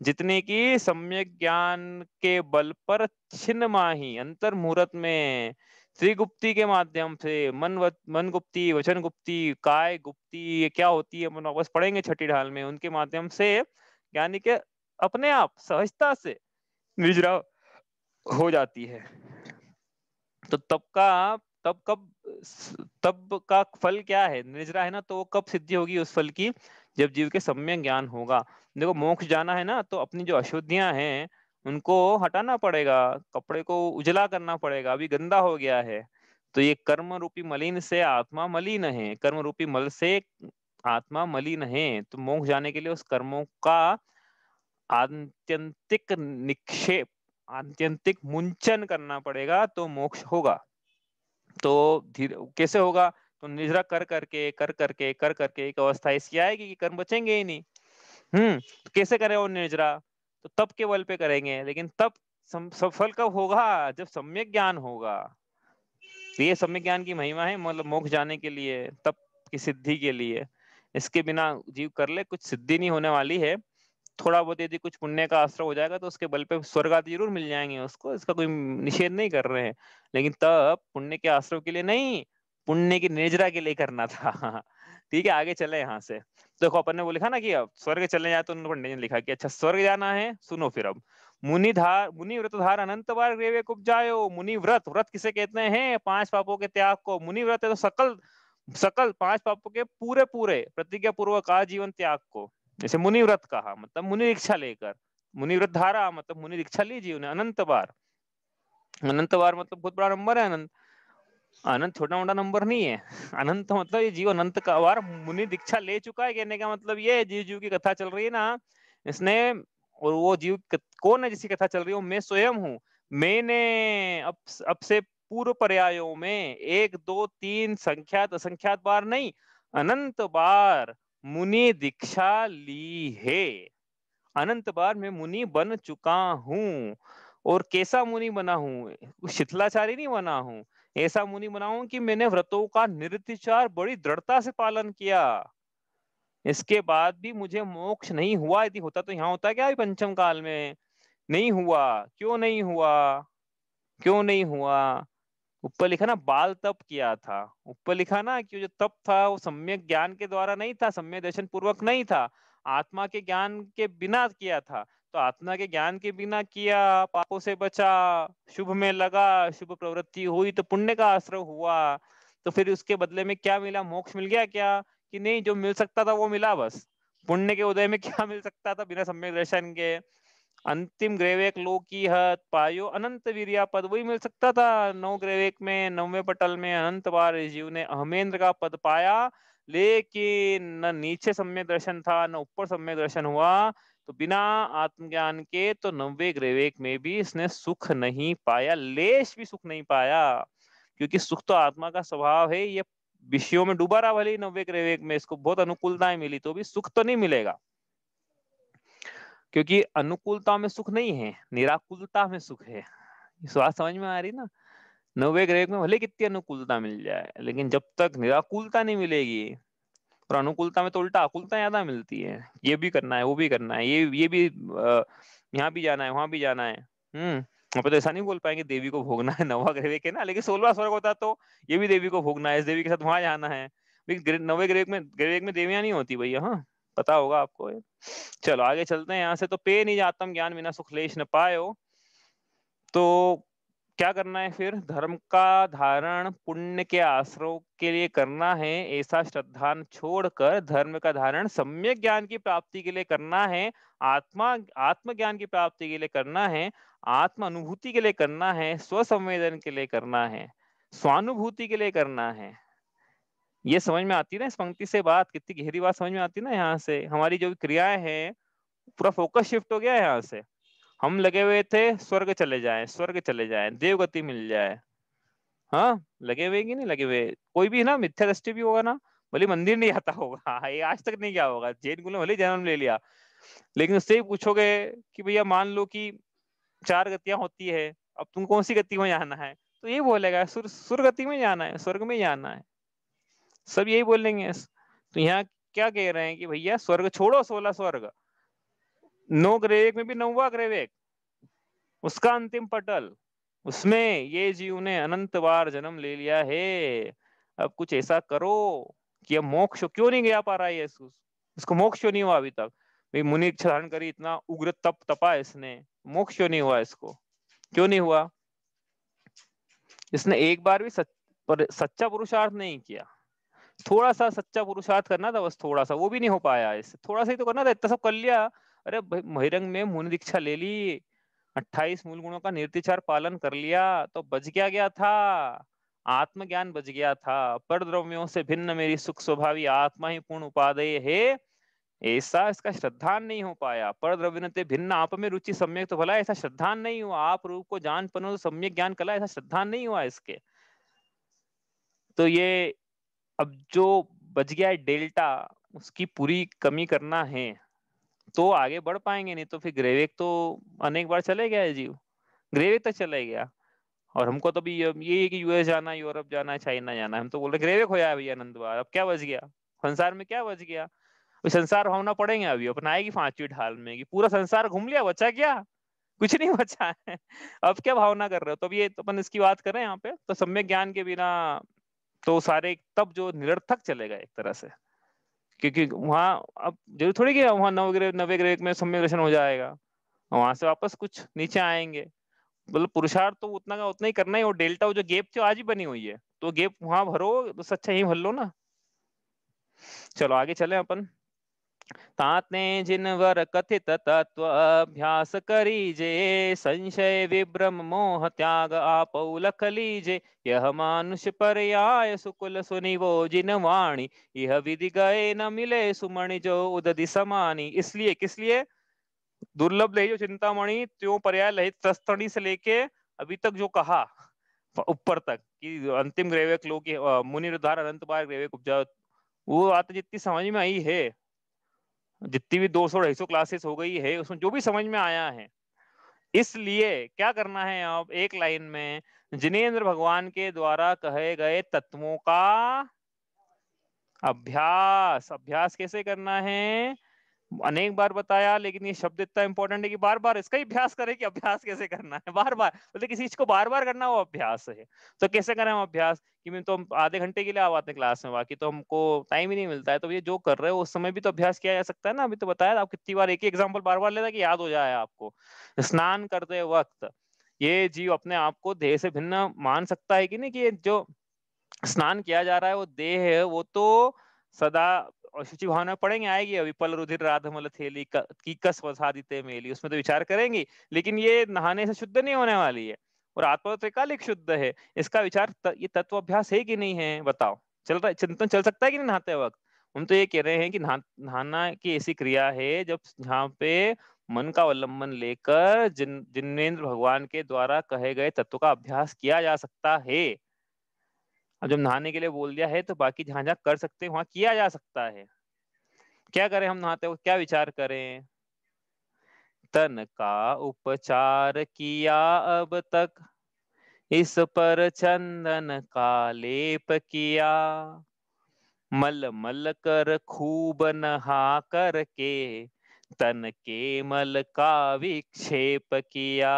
जितने की सम्यक ज्ञान के बल पर छिन्न माही अंतर मुहूर्त में त्रिगुप्ति के माध्यम से, मन गुप्ती, वचन गुप्ती, काय गुप्ती, ये क्या होती है अपन वापस पढ़ेंगे छठी ढाल में, उनके माध्यम से यानी कि अपने आप सहजता से निर्जरा हो जाती है। तो तब कब तब का फल क्या है, निर्जरा है ना, तो वो कब सिद्धि होगी उस फल की, जब जीव के सम्यक ज्ञान होगा। देखो मोक्ष जाना है ना, तो अपनी जो अशुद्धियां हैं उनको हटाना पड़ेगा, कपड़े को उजला करना पड़ेगा, अभी गंदा हो गया है। तो ये कर्म रूपी मलिन से आत्मा मलिन है, कर्म रूपी मल से आत्मा मलिन है। तो मोक्ष जाने के लिए उस कर्मों का आत्यंतिक निक्षेप, आत्यंतिक मुंचन करना पड़ेगा, तो मोक्ष होगा। तो धीरे कैसे होगा, तो निद्रा कर करके एक अवस्था ऐसी आएगी कि कर्म बचेंगे ही नहीं। तो कैसे करें वो निर्जरा, तो तप के बल पे करेंगे, लेकिन तप सफल कब होगा, जब सम्यक ज्ञान होगा। तो ये सम्यक ज्ञान की महिमा है, मतलब मोक्ष जाने के लिए, तप की सिद्धि के लिए। इसके बिना जीव कर ले कुछ सिद्धि नहीं होने वाली है। थोड़ा बहुत यदि कुछ पुण्य का आश्रय हो जाएगा तो उसके बल पे स्वर्ग आदि जरूर मिल जाएंगे उसको, इसका कोई निषेध नहीं कर रहे हैं। लेकिन तब पुण्य के आश्रय के लिए नहीं, पुण्य की निर्जरा के लिए करना था। ठीक है, आगे चले यहाँ से। देखो अपन ने वो लिखा ना कि अब स्वर्ग चले जाए, तो उन्होंने पंडित ने लिखा कि अच्छा स्वर्ग जाना है, सुनो फिर अब मुनि व्रतधार अनंत बार ग्रेवेक उपजायो। मुनि व्रत, व्रत किसे कहते हैं? 5 पापों के त्याग को। मुनि व्रत है तो सकल सकल 5 पापों के पूरे पूरे प्रतिज्ञा पूर्वक आजीवन त्याग को। जैसे मुनि व्रत कहा मतलब मुनि दीक्षा लेकर, मुनि व्रत धारा मतलब मुनि दीक्षा लीजिए उन्हें अनंत बार। अनंत बार मतलब बहुत बड़ा नंबर है अनंत। अनंत छोटा मोटा नंबर नहीं है। अनंत मतलब ये जीव अनंत का बार मुनि दीक्षा ले चुका है, कहने का मतलब ये जीव जीव की कथा चल रही है ना इसने, और वो जीव कौन है जिसकी कथा चल रही है? मैं स्वयं हूँ। मैंने अब से पूर्व पर्यायों में 1 2 3 संख्यात असंख्यात बार नहीं, अनंत बार मुनि दीक्षा ली है। अनंत बार मैं मुनि बन चुका हूँ। और कैसा मुनि बना हूँ? शिथिलाचारी नहीं बना हूँ। ऐसा मुनि बना हूँ कि मैंने व्रतों का निर्विचार बड़ी दृढ़ता से पालन किया। इसके बाद भी मुझे मोक्ष नहीं हुआ। यदि होता तो यहाँ होता क्या पंचम काल में? नहीं हुआ। क्यों नहीं हुआ? क्यों नहीं हुआ? ऊपर लिखा ना बाल तप किया था। ऊपर लिखा ना कि जो तप था वो सम्यक ज्ञान के द्वारा नहीं था, सम्यक दर्शन पूर्वक नहीं था, आत्मा के ज्ञान के बिना किया था। तो आत्मा के ज्ञान के बिना किया, पापों से बचा, शुभ में लगा, शुभ प्रवृत्ति हुई तो पुण्य का आश्रय हुआ। तो फिर उसके बदले में क्या मिला? मोक्ष मिल गया क्या? कि नहीं, जो मिल सकता था वो मिला बस। पुण्य के उदय में क्या मिल सकता था बिना सम्यक दर्शन के? अंतिम ग्रेवेक लोकी हत पायो अनंत वीर्या पद, वही मिल सकता था 9 ग्रेवेक में, 9वें पटल में अनंत बार इस जीव ने अहमेंद्र का पद पाया। लेकिन न नीचे सम्यक दर्शन था न ऊपर सम्यक दर्शन हुआ। तो बिना आत्मज्ञान के तो 9वें ग्रेवेक में भी इसने सुख नहीं पाया, लेश भी सुख नहीं पाया। क्योंकि सुख तो आत्मा का स्वभाव है, ये विषयों में डूबा रहा भले 9वें ग्रेवेक में, इसको बहुत अनुकूलताएं मिली तो भी सुख तो नहीं मिलेगा। क्योंकि अनुकूलता में सुख नहीं है, निराकुलता में सुख है। इस बात समझ में आ रही ना? 9वें ग्रेड में भले कितनी अनुकूलता मिल जाए, लेकिन जब तक निराकुलता नहीं मिलेगी, और अनुकूलता में तो उल्टा आकुलता ज्यादा मिलती है। ये भी करना है, वो भी करना है, ये भी यहाँ भी जाना है, वहां भी जाना है। वहां पे तो ऐसा नहीं बोल पाएंगे देवी को भोगना है 9वां ग्रेड के ना, लेकिन 16वां स्वर्ग होता तो ये भी देवी को भोगना है, इस देवी के साथ वहां जाना है। लेकिन 9वें ग्रेड में देवियां नहीं होती भैया, हाँ पता होगा आपको। चलो आगे चलते हैं यहाँ से। तो पे नहीं जातम ज्ञान बिना सुखलेश न पायो। तो क्या करना है फिर? धर्म का धारण पुण्य के आश्रय के लिए करना है, ऐसा श्रद्धा छोड़कर धर्म का धारण सम्यक ज्ञान की प्राप्ति के लिए करना है, आत्मज्ञान की प्राप्ति के लिए करना है, आत्म अनुभूति के लिए करना है, स्वसंवेदन के लिए करना है, स्वानुभूति के लिए करना है। ये समझ में आती है ना इस पंक्ति से? बात कितनी गहरी बात समझ में आती है ना? यहाँ से हमारी जो क्रियाएं हैं पूरा फोकस शिफ्ट हो गया है। यहाँ से हम लगे हुए थे स्वर्ग चले जाएं, स्वर्ग चले जाएं, देवगति मिल जाए। हाँ लगे हुए कि नहीं लगे हुए? कोई भी ना मिथ्या दृष्टि भी होगा ना, भले मंदिर नहीं आता होगा, ये आज तक नहीं क्या होगा, जैन कुल में भले जन्म ले लिया, लेकिन उससे ही पूछोगे कि भैया मान लो कि 4 गतियां होती है, अब तुम कौन सी गति में जाना है? तो ये बोलेगा सुर गति में जाना है, स्वर्ग में जाना है, सब यही बोलेंगे। तो यहाँ क्या कह रहे हैं कि भैया स्वर्ग छोड़ो, 16 स्वर्ग, 9 ग्रेवेक में भी 9वां ग्रेवेक उसका अंतिम पटल, उसमें ये जीव ने अनंत बार जन्म ले लिया है। अब कुछ ऐसा करो कि अब मोक्ष क्यों नहीं गया पा रहा है इसको मोक्ष क्यों नहीं हुआ अभी तक? भाई मुनि धारण करी, इतना उग्र तप तपा इसने, मोक्ष क्यों नहीं हुआ इसको? क्यों नहीं हुआ? इसने एक बार भी सच्चा पुरुषार्थ नहीं किया। थोड़ा सा सच्चा पुरुषार्थ करना था बस, थोड़ा सा, वो भी नहीं हो पाया। इससे थोड़ा सा ही तो करना था, इतना सब कर लिया। अरे भाई महिरंग में मुनि दीक्षा ले ली, 28 मूल गुणों का निर्विचार पालन कर लिया, तो बच गया गया था, आत्मज्ञान बच गया था। पर द्रव्यों से भिन्न मेरी सुख स्वभावी आत्मा ही पूर्ण उपादेय है, ऐसा इसका श्रद्धान नहीं हो पाया। पर द्रव्य भिन्न आप में रुचि सम्यक तो भला, ऐसा श्रद्धान नहीं हुआ। आप रूप को जान पनो तो सम्यक ज्ञान कला, ऐसा श्रद्धान नहीं हुआ इसके। तो ये अब जो बच गया है डेल्टा, उसकी पूरी कमी करना है तो आगे बढ़ पाएंगे, नहीं तो फिर ग्रेवेक तो अनेक बार चले गया है जीव, ग्रेवेक तक चले गया। और हमको तो भी ये है कि यूएस जाना है, यूरोप जाना है, चाइना जाना है, हम तो बोल रहे ग्रेवेक होया है भैया आनंद बार, अब क्या बच गया संसार में? क्या बच गया? तो संसार भावना पड़ेंगे अभी अपनाएगी 5वीं ढाल में कि पूरा संसार घूम लिया, बचा क्या? कुछ नहीं बचा है। अब क्या भावना कर रहे हो? तो ये तो अपन इसकी बात करें यहाँ पे, तो सम्यक ज्ञान के बिना तो सारे तब जो निरर्थक चलेगा एक तरह से। क्योंकि वहां अब जरूर थोड़ी कि वहां नवग्रह नवे ग्रह में सम्यक दर्शन हो जाएगा, वहां से वापस कुछ नीचे आएंगे। मतलब पुरुषार्थ तो उतना का उतना ही करना ही, और डेल्टा वो जो गैप जो आज ही बनी हुई है, तो गैप वहां भरो तो सच्चा यही भर लो ना। चलो आगे चले अपन। ताते जिनवर कथित तत्व अभ्यास करीजे, संशय विभ्रम मोह त्याग आपौ लख लीजे। यह मानुष पर्याय सुकुल सुनिवो जिन वाणी, यह विधि गए न मिले सुमणि जो उदधि समानी। इसलिए किस लिए दुर्लभ ले जो चिंतामणि त्यों पर्याय लहित त्रस्तणी से लेके अभी तक जो कहा ऊपर तक कि अंतिम ग्रेवक लोग मुनि उद्धार अनंत बार ग्रेवक उपजा, वो बात जितनी समझ में आई है, जितनी भी 200-250 क्लासेस हो गई है, उसमें जो भी समझ में आया है, इसलिए क्या करना है अब एक लाइन में, जिनेंद्र भगवान के द्वारा कहे गए तत्वों का अभ्यास। अभ्यास कैसे करना है अनेक बार बताया, लेकिन ये शब्द इतना इंपॉर्टेंट है कि बार बार इसका ही अभ्यास करें कि अभ्यास कैसे करना है। बार बार मतलब किसी चीज को बार बार करना वो अभ्यास है। तो कैसे करें हम अभ्यास, कि मैं तो हम आधे घंटे के लिए आ आते क्लास में, बाकी तो हमको टाइम ही नहीं मिलता है। तो ये जो कर रहे हो उस समय भी तो अभ्यास किया जा सकता है ना। अभी तो बताया आप कितनी बार एक ही एग्जाम्पल बार बार लेता कि याद हो जाए आपको। स्नान करते वक्त ये जीव अपने आप को देह से भिन्न मान सकता है कि नहीं, कि ये जो स्नान किया जा रहा है वो देह है, वो तो सदा शुचि भावना पढ़ेंगे, आएगी विपल रुधिर राधमल थेली की कस वसादिते मेली, उसमें तो विचार करेंगी। लेकिन ये नहाने से शुद्ध नहीं होने वाली है, और आत्मा तो त्रिकालिक शुद्ध है। इसका विचार ये तत्व अभ्यास है कि नहीं है, बताओ। चल रहा चिंतन चल सकता है कि नहीं नहाते वक्त। हम तो ये कह रहे हैं कि नहाना की ऐसी क्रिया है जब जहाँ पे मन का अवलंबन लेकर जिनेंद्र भगवान के द्वारा कहे गए तत्व का अभ्यास किया जा सकता है। अब जब नहाने के लिए बोल दिया है तो बाकी जहां जहां कर सकते हैं वहां किया जा सकता है। क्या करें हम नहाते हो, क्या विचार करें। तन का उपचार किया अब तक, इस पर चंदन का लेप किया, मल मल कर खूब नहा करके, तन के मल का विक्षेप किया।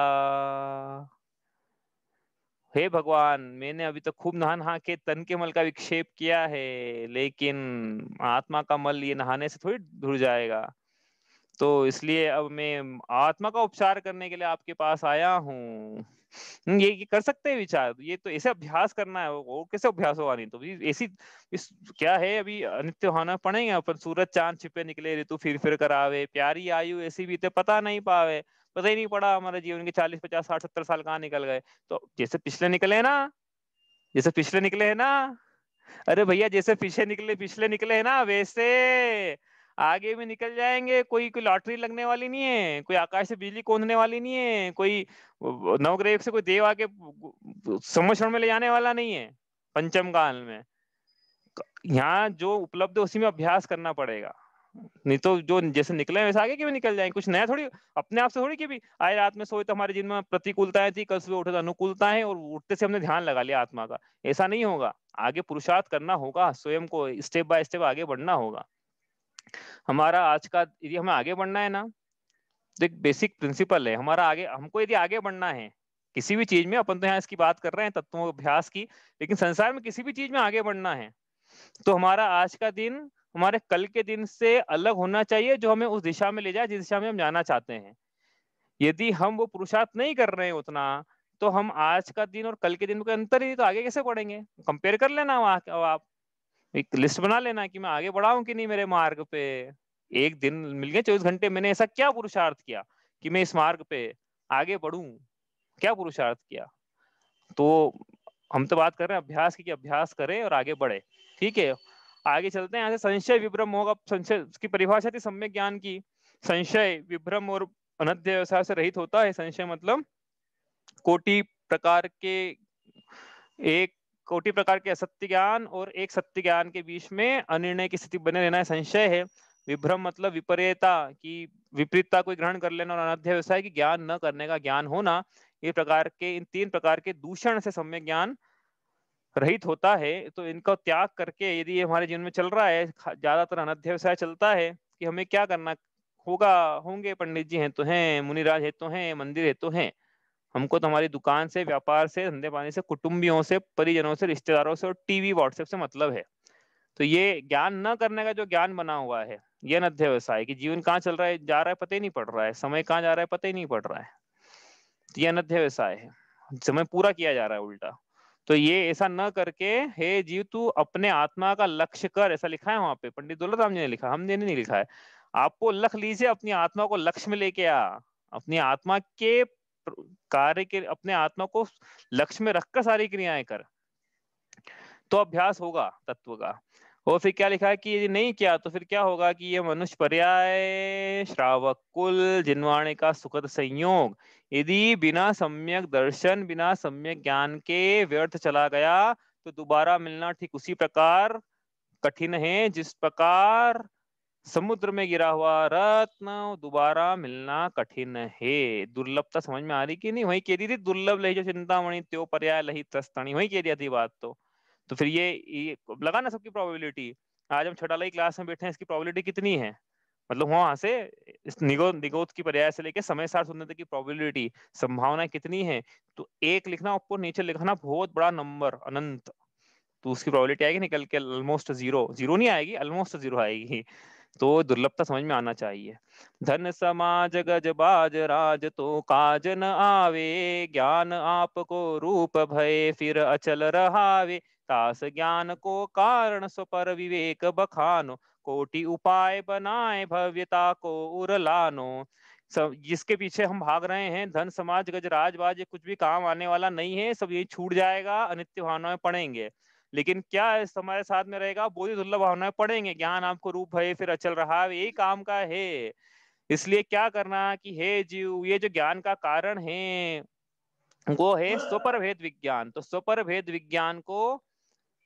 हे भगवान, मैंने अभी तक खूब नहा नहा के तन के मल का विक्षेप किया है, लेकिन आत्मा का मल ये नहाने से थोड़ी धुल जाएगा। तो इसलिए अब मैं आत्मा का उपचार करने के लिए आपके पास आया हूँ। ये कर सकते हैं विचार, ये तो ऐसे अभ्यास करना है। वो कैसे अभ्यास होगा, नहीं तो ऐसी इस क्या है, अभी अनित्य होना पड़ेगा अपन। सूरज चांद छिपे निकले, ऋतु फिर कर आवे, प्यारी आयु ऐसी बीते पता नहीं पावे। पता ही नहीं पड़ा हमारे जीवन के 40, 50, 60, 70 साल कहाँ निकल गए। तो जैसे पिछले निकले हैं ना, जैसे पिछले निकले हैं ना, अरे भैया जैसे पीछे निकले पिछले निकले हैं ना, वैसे आगे भी निकल जाएंगे। कोई कोई लॉटरी लगने वाली नहीं है, कोई आकाश से बिजली कौंधने वाली नहीं है, कोई नवग्रह से कोई देव आके सम्मोहन में ले जाने वाला नहीं है पंचम काल में। यहाँ जो उपलब्ध है उसी में अभ्यास करना पड़ेगा, नहीं तो जो जैसे निकले वैसे आगे क्यों निकल जाएंगे। कुछ नया थोड़ी अपने आप से थोड़ी, कि भी आज रात में सोए तो हमारे जिनमें में प्रतिकूलताएं थी, कल सुबह उठे तो अनुकूलता है, और उठते से हमने ध्यान लगा लिया आत्मा का। ऐसा नहीं होगा, आगे पुरुषार्थ करना होगा, स्वयं को स्टेप बाय स्टेप आगे बढ़ना होगा। हमारा आज का यदि हमें आगे बढ़ना है ना, तो एक बेसिक प्रिंसिपल है हमारा, आगे हमको यदि आगे बढ़ना है किसी भी चीज में, अपन तो यहाँ इसकी बात कर रहे हैं तत्वों अभ्यास की, लेकिन संसार में किसी भी चीज में आगे बढ़ना है तो हमारा आज का दिन हमारे कल के दिन से अलग होना चाहिए, जो हमें उस दिशा में ले जाए जिस दिशा में हम जाना चाहते हैं। यदि हम वो पुरुषार्थ नहीं कर रहे हैं उतना, तो हम आज का दिन और कल के दिन के अंतर ही, तो आगे कैसे बढ़ेंगे। कंपेयर कर लेना वहां, आप एक लिस्ट बना लेना कि मैं आगे बढ़ा हूं कि नहीं मेरे मार्ग पे। एक दिन मिल गए 24 घंटे, मैंने ऐसा क्या पुरुषार्थ किया कि मैं इस मार्ग पे आगे बढ़ूं, क्या पुरुषार्थ किया। तो हम तो बात कर रहे हैं अभ्यास की, कि अभ्यास करें और आगे बढ़े। ठीक है, आगे चलते हैं। यहाँ से संशय विभ्रम होगा, संशय की परिभाषा थी सम्यक ज्ञान की। संशय विभ्रम और अनध्य व्यवसाय से रहित होता है। संशय मतलब कोटि प्रकार के, एक कोटि प्रकार के असत्य ज्ञान और एक सत्य ज्ञान के बीच में अनिर्णय की स्थिति बने रहना है, संशय है। विभ्रम मतलब विपरीयता की, विपरीतता को ग्रहण कर लेना, और अनध्य व्यवसाय की ज्ञान न करने का ज्ञान होना। ये प्रकार के, इन 3 प्रकार के दूषण से सम्यक ज्ञान रहित होता है। तो इनका त्याग करके यदि ये हमारे जीवन में चल रहा है, ज्यादातर अनध्य व्यवसाय चलता है, कि हमें क्या करना होगा, होंगे पंडित जी हैं तो हैं, मुनिराज है तो हैं, मंदिर है तो हैं, हमको तो हमारी दुकान से, व्यापार से, धंधे पानी से, कुटुंबियों से, परिजनों से, रिश्तेदारों से और टीवी व्हाट्सएप से मतलब है। तो ये ज्ञान न करने का जो ज्ञान बना हुआ है, ये अनध्यवसाय कि जीवन कहाँ चल रहा है, जा रहा है पता ही नहीं पड़ रहा है, समय कहाँ जा रहा है पता ही नहीं पड़ रहा है, ये अनध्यवसाय है, समय पूरा किया जा रहा है उल्टा। तो ये ऐसा न करके, हे जीव तू अपने आत्मा का लक्ष्य कर, ऐसा लिखा है वहां पे, पंडित दौलत राम जी ने लिखा, हमने नहीं लिखा है। आपको लख लीजिए, अपनी आत्मा को लक्ष्य में लेके आ, अपनी आत्मा के कार्य के, अपने आत्मा को लक्ष्य में रखकर सारी क्रियाएं कर, तो अभ्यास होगा तत्व का। और फिर क्या लिखा है कि यदि नहीं किया तो फिर क्या होगा कि ये मनुष्य पर्याय श्रावक कुल जिनवाणे का सुखद संयोग यदि बिना सम्यक दर्शन, बिना सम्यक ज्ञान के व्यर्थ चला गया, तो दोबारा मिलना ठीक उसी प्रकार कठिन है जिस प्रकार समुद्र में गिरा हुआ रत्न दोबारा मिलना कठिन है। दुर्लभता समझ में आ रही कि नहीं? वही कह दी थी, दुर्लभ लही जो चिंतामणि त्यो पर्याय लही त्रस्तणी, वही कह दिया थी बात। तो फिर ये लगा ना सबकी प्रोबेबिलिटी। आज हम छठालाई क्लास में बैठे हैं, इसकी प्रोबेबिलिटी कितनी है? मतलब वहां से इस निगोद की पर्याय से लेके समय सार सुनने तक की प्रोबेबिलिटी, संभावना कितनी है? तो एक लिखना, ऊपर नीचे लिखना, बहुत बड़ा नंबर अनंत, तो उसकी प्रोबेबिलिटी आएगी निकल के ऑलमोस्ट जीरो। जीरो नहीं आएगी, ऑलमोस्ट जीरो आएगी। तो दुर्लभता समझ में आना चाहिए। धन समाज गज बाज राज तो काज न आवे, ज्ञान आपको रूप भय फिर अचल रहावे, तास ज्ञान को कारण सो पर विवेक बखानो, कोटि उपाय बनाए भव्यता को उरलानो। सब जिसके पीछे हम भाग रहे हैं, धन समाज गज राजबाज, ये कुछ भी काम आने वाला नहीं है, सब ये छूट जाएगा, अनित्य भावनाएं पड़ेंगे। लेकिन क्या हमारे साथ में रहेगा? बोधि दुर्लभ भावनाएं पड़ेंगे, ज्ञान आपको रूप है फिर अचल रहा, यही काम का है। इसलिए क्या करना कि हे जीव, ये जो ज्ञान का कारण है वो है स्वपर भेद विज्ञान। तो स्वपर भेद विज्ञान को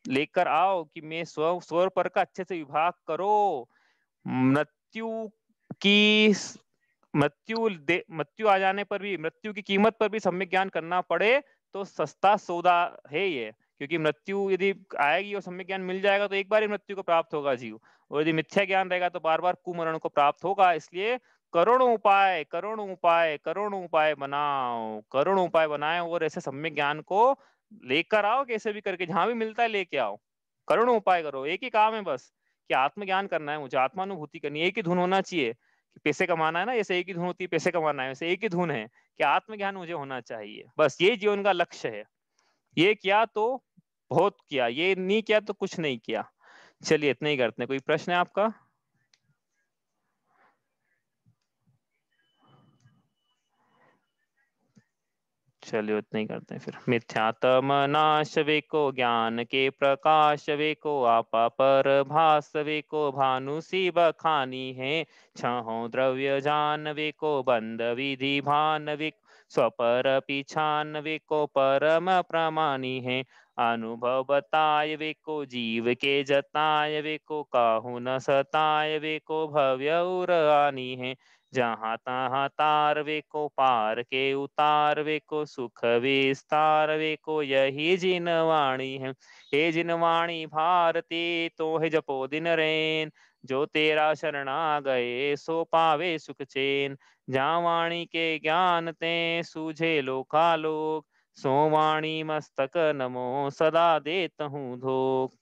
लेकर आओ कि मैं स्वर पर का अच्छे से विभाग करो। मृत्यु की मृत्यु आ जाने पर भी, मृत्यु की कीमत पर भी सम्यक ज्ञान करना पड़े तो सस्ता सौदा है ये। क्योंकि मृत्यु यदि आएगी और सम्यक ज्ञान मिल जाएगा तो एक बार ही मृत्यु को प्राप्त होगा जीव, और यदि मिथ्या ज्ञान रहेगा तो बार बार कुमरण को प्राप्त होगा। इसलिए करोड़ों उपाय, करोड़ों उपाय, करोड़ों उपाय बनाओ, करोड़ों उपाय बनाए और ऐसे सम्यक ज्ञान को लेकर आओ, कैसे भी करके, जहां भी मिलता है लेके आओ। करोड़ों उपाय करो, एक ही काम है बस कि आत्मज्ञान करना है मुझे, आत्मानुभूति करनी है। एक ही धुन होना चाहिए कि पैसे कमाना है ना, जैसे एक ही धुन होती है पैसे कमाना है, वैसे एक ही धुन है कि आत्मज्ञान मुझे होना चाहिए। बस ये जीवन का लक्ष्य है। ये किया तो बहुत किया, ये नहीं किया तो कुछ नहीं किया। चलिए इतना ही करते हैं। कोई प्रश्न है आपका? चलिए उतना ही करते हैं फिर। मिथ्यात्म नाश वेको ज्ञान के प्रकाश वेको, आपा पर भास वेको भानु सी बखानी है, छहो द्रव्य जान वेको बंद विधि भान वेको, स्वपर पिछान वेको परम प्रमानी है, अनुभव बताय वेको जीव के जताय वेको, काहू न सताय वेको भव्य उर आनी है, जहाँ तहाँ तार वे को पार के उतार वे को सुख विस्तार वे को, यही जिनवाणी है। हे जिनवाणी भारती तो है जपो दिन रैन, जो तेरा शरण आ गए सो पावे सुख चैन, जहाँ वाणी के ज्ञान ते सूझे लोकालोक, सो वाणी मस्तक नमो सदा देत हूँ धोख।